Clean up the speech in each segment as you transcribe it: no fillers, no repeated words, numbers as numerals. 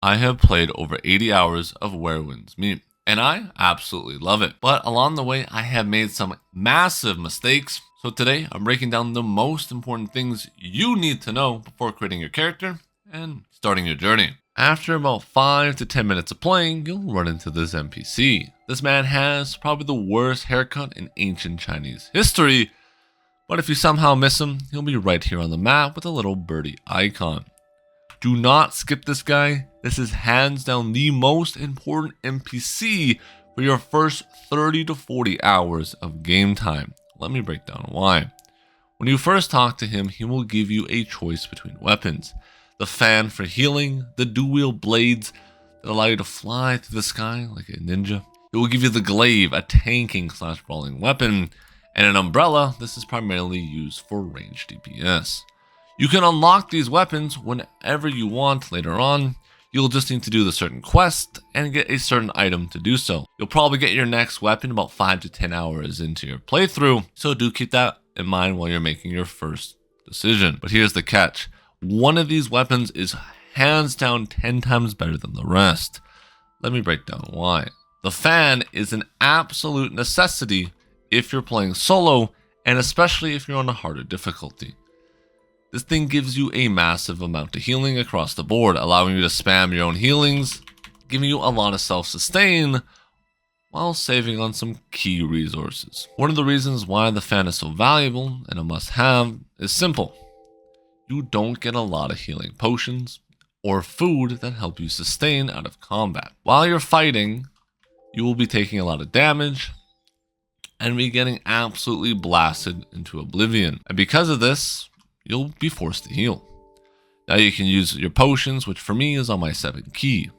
I have played over 80 hours of Where Winds Meet, and I absolutely love it. But along the way, I have made some massive mistakes. So today, I'm breaking down the most important things you need to know before creating your character and starting your journey. After about 5 to 10 minutes of playing, you'll run into this NPC. This man has probably the worst haircut in ancient Chinese history, but if you somehow miss him, he'll be right here on the map with a little birdie icon. Do not skip this guy. This is hands down the most important NPC for your first 30 to 40 hours of game time. Let me break down why. When you first talk to him, he will give you a choice between weapons. The fan for healing, the dual-wield blades that allow you to fly through the sky like a ninja. It will give you the glaive, a tanking / brawling weapon, and an umbrella. This is primarily used for ranged DPS. You can unlock these weapons whenever you want later on. You'll just need to do the certain quest and get a certain item to do so. You'll probably get your next weapon about 5 to 10 hours into your playthrough, so do keep that in mind while you're making your first decision. But here's the catch. One of these weapons is hands down 10 times better than the rest. Let me break down why. The fan is an absolute necessity if you're playing solo, and especially if you're on a harder difficulty. This thing gives you a massive amount of healing across the board, allowing you to spam your own healings, giving you a lot of self-sustain, while saving on some key resources. One of the reasons why the fan is so valuable and a must-have is simple. You don't get a lot of healing potions or food that help you sustain out of combat. While you're fighting, you will be taking a lot of damage and be getting absolutely blasted into oblivion. And because of this, you'll be forced to heal. Now you can use your potions, which for me is on my 7th key.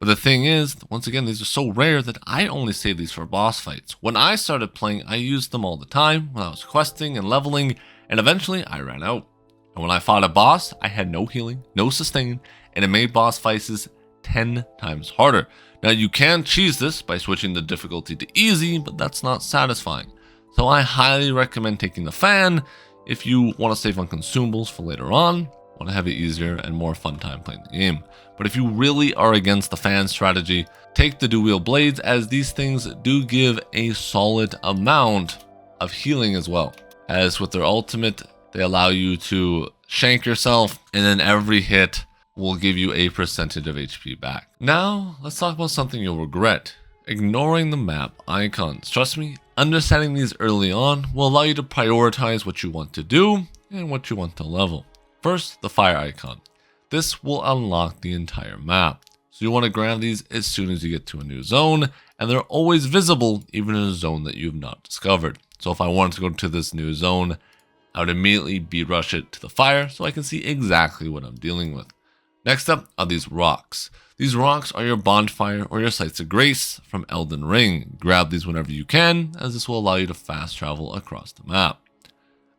But the thing is, once again, these are so rare that I only save these for boss fights. When I started playing, I used them all the time when I was questing and leveling, and eventually I ran out. And when I fought a boss, I had no healing, no sustain, and it made boss fights 10 times harder. Now you can cheese this by switching the difficulty to easy, but that's not satisfying. So I highly recommend taking the fan if you want to save on consumables for later on, want to have it easier and more fun time playing the game. But if you really are against the fan strategy, take the dual-wield blades, as these things do give a solid amount of healing as well. As with their ultimate, they allow you to shank yourself, and then every hit will give you a percentage of HP back. Now, let's talk about something you'll regret. Ignoring the map icons. Trust me, understanding these early on will allow you to prioritize what you want to do and what you want to level. First, the fire icon. This will unlock the entire map. So you want to grab these as soon as you get to a new zone, and they're always visible even in a zone that you've not discovered. So if I wanted to go to this new zone, I would immediately rush it to the fire so I can see exactly what I'm dealing with. Next up are these rocks. These rocks are your bonfire or your sites of grace from Elden Ring. Grab these whenever you can, as this will allow you to fast travel across the map.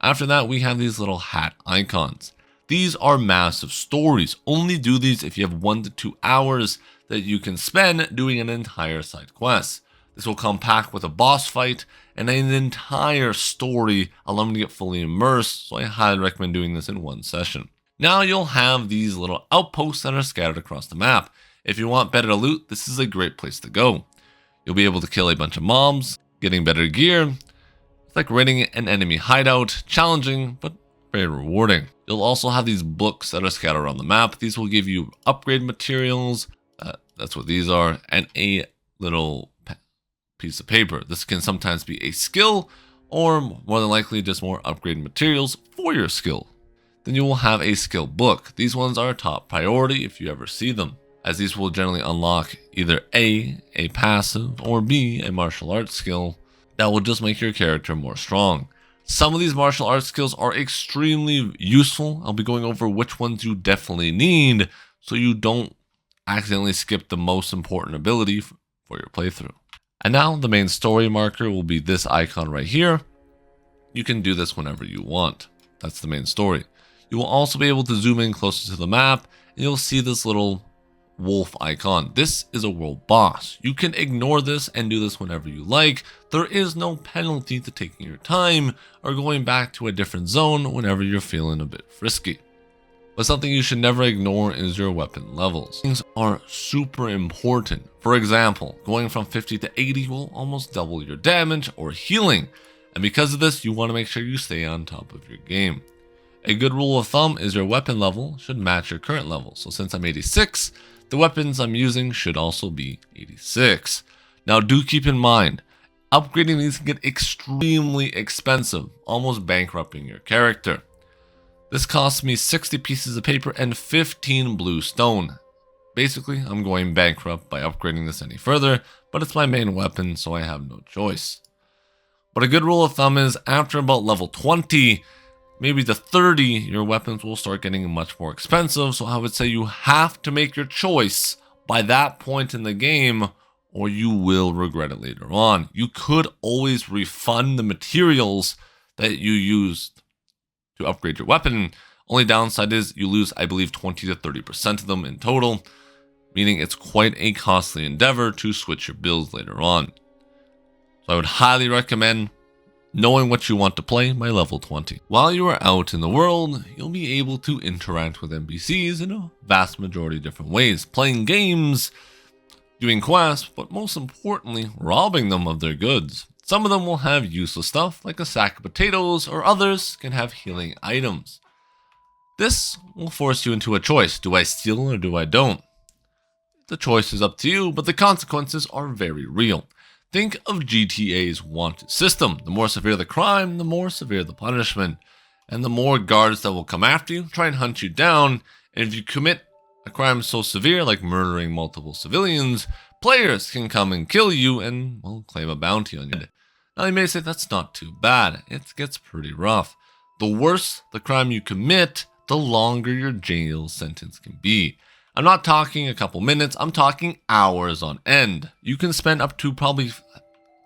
After that, we have these little hat icons. These are massive stories. Only do these if you have 1 to 2 hours that you can spend doing an entire side quest. This will come packed with a boss fight and an entire story, allowing you to get fully immersed, so I highly recommend doing this in one session. Now you'll have these little outposts that are scattered across the map. If you want better loot, this is a great place to go. You'll be able to kill a bunch of mobs, getting better gear. It's like raiding an enemy hideout, challenging, but very rewarding. You'll also have these books that are scattered around the map. These will give you upgrade materials, that's what these are, and a little piece of paper. This can sometimes be a skill, or more than likely just more upgrade materials for your skill. Then you will have a skill book. These ones are a top priority if you ever see them, as these will generally unlock either A, a passive, or B, a martial arts skill that will just make your character more strong. Some of these martial arts skills are extremely useful. I'll be going over which ones you definitely need so you don't accidentally skip the most important ability for your playthrough. And now the main story marker will be this icon right here. You can do this whenever you want. That's the main story. You will also be able to zoom in closer to the map, and you'll see this little wolf icon. This is a world boss. You can ignore this and do this whenever you like. There is no penalty to taking your time or going back to a different zone whenever you're feeling a bit frisky. But something you should never ignore is your weapon levels. Things are super important. For example, going from 50 to 80 will almost double your damage or healing. And because of this, you want to make sure you stay on top of your game. A good rule of thumb is your weapon level should match your current level. So since I'm 86, the weapons I'm using should also be 86. Now do keep in mind, upgrading these can get extremely expensive, almost bankrupting your character. This cost me 60 pieces of paper and 15 blue stone. Basically, I'm going bankrupt by upgrading this any further, but it's my main weapon, so I have no choice. But a good rule of thumb is after about level 20, maybe to 30, your weapons will start getting much more expensive, so I would say you have to make your choice by that point in the game, or you will regret it later on. You could always refund the materials that you used to upgrade your weapon. Only downside is you lose, I believe, 20 to 30% of them in total, meaning it's quite a costly endeavor to switch your builds later on. So I would highly recommend knowing what you want to play by level 20. While you are out in the world, you'll be able to interact with NPCs in a vast majority of different ways, playing games, doing quests, but most importantly, robbing them of their goods. Some of them will have useless stuff like a sack of potatoes, or others can have healing items. This will force you into a choice. Do I steal or do I don't? The choice is up to you, but the consequences are very real. Think of GTA's wanted system. The more severe the crime, the more severe the punishment. And the more guards that will come after you, try and hunt you down. And if you commit a crime so severe, like murdering multiple civilians, players can come and kill you and, well, claim a bounty on you. Now you may say that's not too bad. It gets pretty rough. The worse the crime you commit, the longer your jail sentence can be. I'm not talking a couple minutes, I'm talking hours on end. You can spend up to probably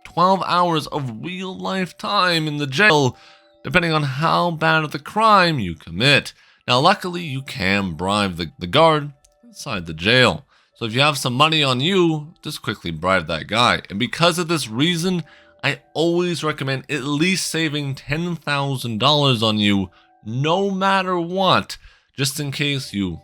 12 hours of real life time in the jail, depending on how bad of the crime you commit. Now luckily you can bribe the guard inside the jail. So if you have some money on you, just quickly bribe that guy. And because of this reason, I always recommend at least saving $10,000 on you, no matter what, just in case you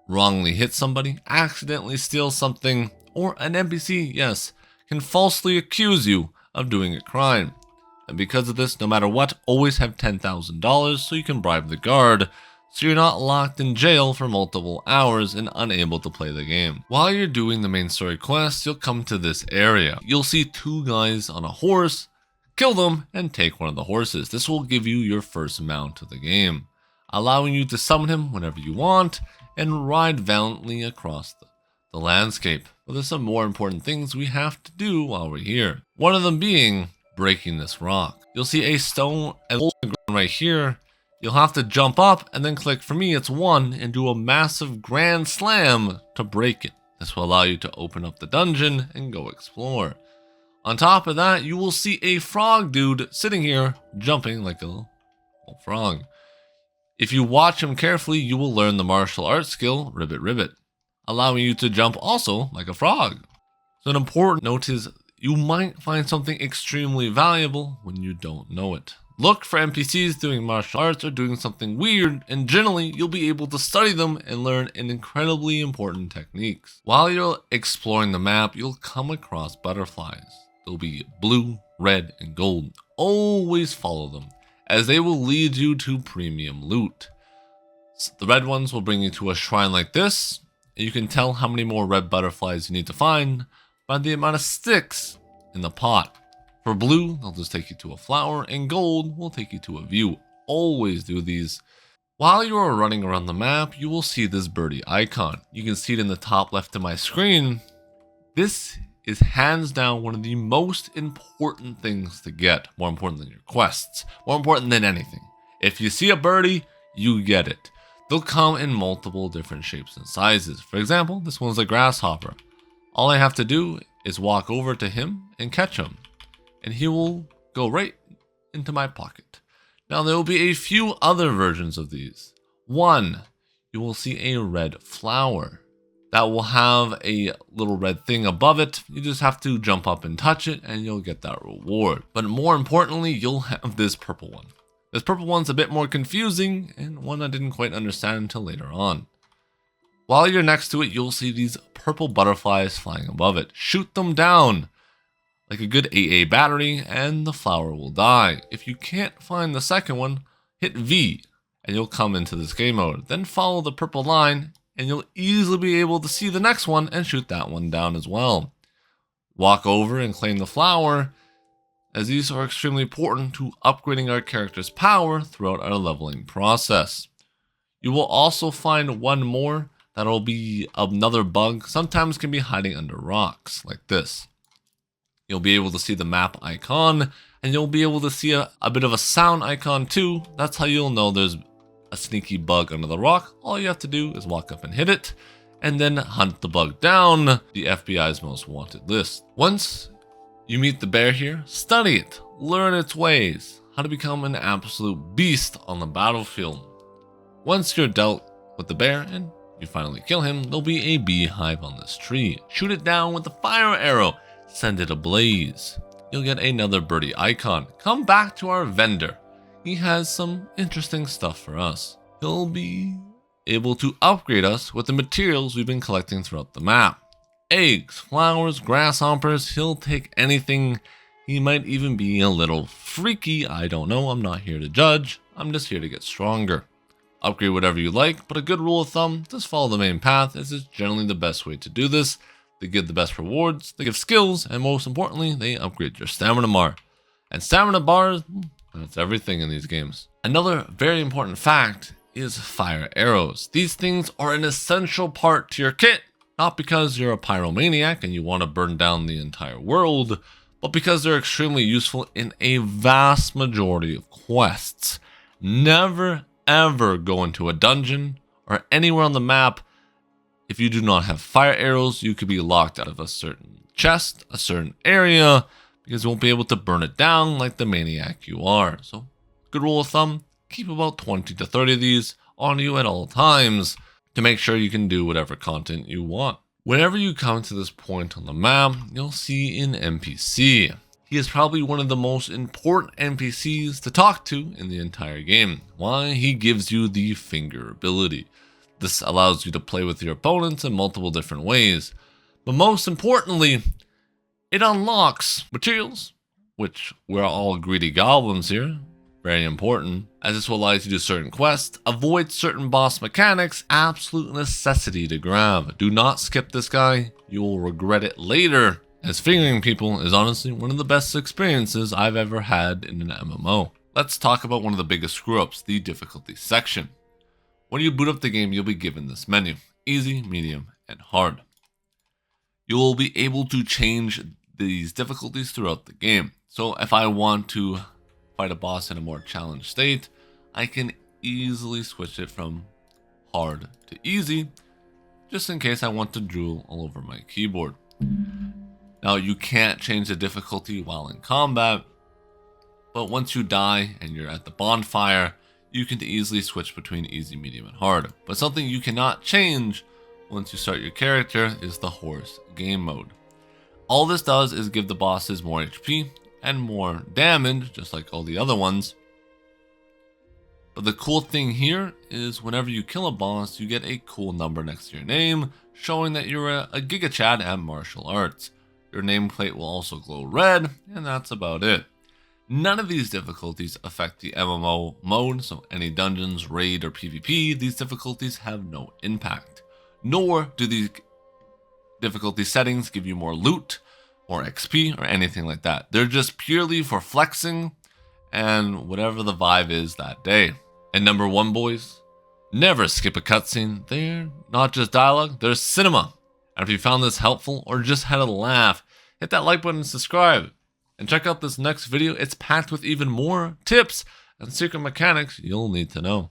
wrongly hit somebody, accidentally steal something, or an NPC, yes, can falsely accuse you of doing a crime. And because of this, no matter what, always have $10,000 so you can bribe the guard, so you're not locked in jail for multiple hours and unable to play the game. While you're doing the main story quest, you'll come to this area. You'll see two guys on a horse, kill them, and take one of the horses. This will give you your first mount of the game, allowing you to summon him whenever you want and ride valiantly across the landscape. But there's some more important things we have to do while we're here. One of them being breaking this rock. You'll see a stone and hole in the ground right here. You'll have to jump up and then click, for me it's 1, and do a massive grand slam to break it. This will allow you to open up the dungeon and go explore. On top of that, you will see a frog dude sitting here jumping like a little frog. If you watch him carefully, you will learn the martial arts skill, Ribbit Ribbit, allowing you to jump also like a frog. So an important note is you might find something extremely valuable when you don't know it. Look for NPCs doing martial arts or doing something weird, and generally you'll be able to study them and learn an incredibly important techniques. While you're exploring the map, you'll come across butterflies. They'll be blue, red, and gold. Always follow them, as they will lead you to premium loot. The red ones will bring you to a shrine like this, and you can tell how many more red butterflies you need to find by the amount of sticks in the pot. For blue, they'll just take you to a flower, and gold will take you to a view. Always do these. While you are running around the map, you will see this birdie icon. You can see it in the top left of my screen. This is hands down one of the most important things to get. More important than your quests. More important than anything. If you see a birdie, you get it. They'll come in multiple different shapes and sizes. For example, this one's a grasshopper. All I have to do is walk over to him and catch him, and he will go right into my pocket. Now there will be a few other versions of these. One, you will see a red flower that will have a little red thing above it. You just have to jump up and touch it and you'll get that reward. But more importantly, you'll have this purple one. This purple one's a bit more confusing and one I didn't quite understand until later on. While you're next to it, you'll see these purple butterflies flying above it. Shoot them down like a good AA battery and the flower will die. If you can't find the second one, hit V and you'll come into this game mode. Then follow the purple line and you'll easily be able to see the next one and shoot that one down as well. Walk over and claim the flower, as these are extremely important to upgrading our character's power throughout our leveling process. You will also find one more that'll be another bug, sometimes can be hiding under rocks like this. You'll be able to see the map icon, and you'll be able to see a bit of a sound icon too. That's how you'll know there's a sneaky bug under the rock. All you have to do is walk up and hit it, and then hunt the bug down, the FBI's most wanted list. Once you meet the bear here, study it, learn its ways, how to become an absolute beast on the battlefield. Once you're dealt with the bear and you finally kill him, there'll be a beehive on this tree. Shoot it down with a fire arrow. Send it ablaze. You'll get another birdie icon. Come back to our vendor. He has some interesting stuff for us. He'll be able to upgrade us with the materials we've been collecting throughout the map. Eggs, flowers, grasshoppers, he'll take anything. He might even be a little freaky, I don't know, I'm not here to judge. I'm just here to get stronger. Upgrade whatever you like, but a good rule of thumb, just follow the main path, as it's generally the best way to do this. They give the best rewards, they give skills, and most importantly, they upgrade your stamina bar. And stamina bars, that's everything in these games. Another very important fact is fire arrows. These things are an essential part to your kit, not because you're a pyromaniac and you want to burn down the entire world, but because they're extremely useful in a vast majority of quests. Never ever go into a dungeon or anywhere on the map if you do not have fire arrows. You could be locked out of a certain chest, a certain area, because you won't be able to burn it down like the maniac you are. So, good rule of thumb, keep about 20 to 30 of these on you at all times to make sure you can do whatever content you want. Whenever you come to this point on the map, you'll see an NPC. He is probably one of the most important NPCs to talk to in the entire game. Why? He gives you the finger ability. This allows you to play with your opponents in multiple different ways. But most importantly, it unlocks materials, which we're all greedy goblins here. Very important, as this will allow you to do certain quests, avoid certain boss mechanics, absolute necessity to grab. Do not skip this guy, you will regret it later, as fingering people is honestly one of the best experiences I've ever had in an MMO. Let's talk about one of the biggest screw-ups, the difficulty section. When you boot up the game, you'll be given this menu: easy, medium, and hard. You will be able to change these difficulties throughout the game. So if I want to fight a boss in a more challenged state, I can easily switch it from hard to easy, just in case I want to drool all over my keyboard. Now, you can't change the difficulty while in combat, but once you die and you're at the bonfire, you can easily switch between easy, medium, and hard. But something you cannot change once you start your character is the horse game mode. All this does is give the bosses more HP and more damage, just like all the other ones. But the cool thing here is whenever you kill a boss, you get a cool number next to your name, showing that you're a Giga Chad at martial arts. Your nameplate will also glow red, and that's about it. None of these difficulties affect the MMO mode, so any dungeons, raid, or PvP, these difficulties have no impact. Nor do these difficulty settings give you more loot, more XP, or anything like that. They're just purely for flexing and whatever the vibe is that day. And number one, boys, never skip a cutscene. They're not just dialogue, they're cinema. And if you found this helpful or just had a laugh, hit that like button and subscribe. And check out this next video, it's packed with even more tips and secret mechanics you'll need to know.